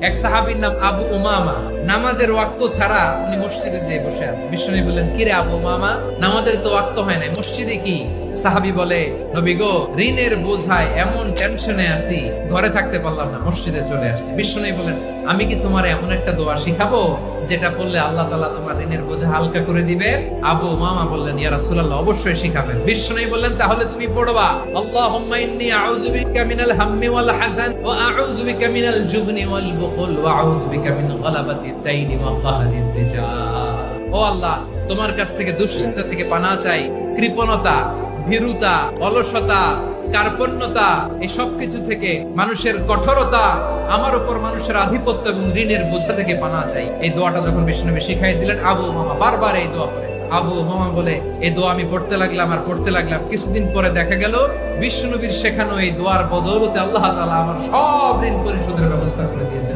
এক সাহাবীর নাম আবু উমামা, নামাজের ওয়াক্ত ছাড়া উনি মসজিদে যেয়ে বসে আছে। বিশ্বনবী বললেন, কিরে আবু উমামা, নামাজের তো ওয়াক্ত হয় না, মসজিদে কি? সাহাবী বলে, নবী গো, ঋণের বোঝায় এমন টেনশনে আছি, ঘরে থাকতে পারলাম না, মসজিদে চলে আসছি। বিশ্বনবী বলেন, আমি কি তোমার এমন একটা দোয়া শিখাবো যেটা পড়লে আল্লাহ তাআলা তোমার ঋণের বোঝা হালকা করে দিবে? আবু উমামা বললেন, ইয়া রাসূলুল্লাহ, অবশ্যই শিখাবেন। বিশ্বনবী বললেন, তাহলে তুমি পড়বা, আল্লাহুম্মা ইন্নী আউযু বিকা মিনাল হাম্মি ওয়াল হাযান ওয়া আউযু বিকা মিনাল জুবনি ওয়াল বুখল ওয়া আউযু বিকা মিন গালাবাতিদ দাইনি ওয়া কাহরির রিজাল। ও আল্লাহ, তোমার কাছ থেকে দুশ্চিন্তা থেকে পানাহ চাই, কৃপণতা, ভীরুতা, অলসতা, কার্পণ্যতা, এই সব কিছু থেকে, মানুষের কঠোরতা, আমার উপর মানুষের আধিপত্য এবং ঋণের বোঝা থেকে পানাহ চাই। এই দোয়াটা যখন বিশ্বনবী শিখাই দিলেন, আবু উমামা বারবার এই দোয়া পড়ে। আবু উমামা বলে, এই দোয়া আমি পড়তে লাগলাম। কিছুদিন পরে দেখা গেল বিশ্বনবীর শেখানো এই দোয়ার বদৌলতে আল্লাহ তাআলা আমার সব ঋণ পরিশোধের ব্যবস্থা করে দিয়েছে।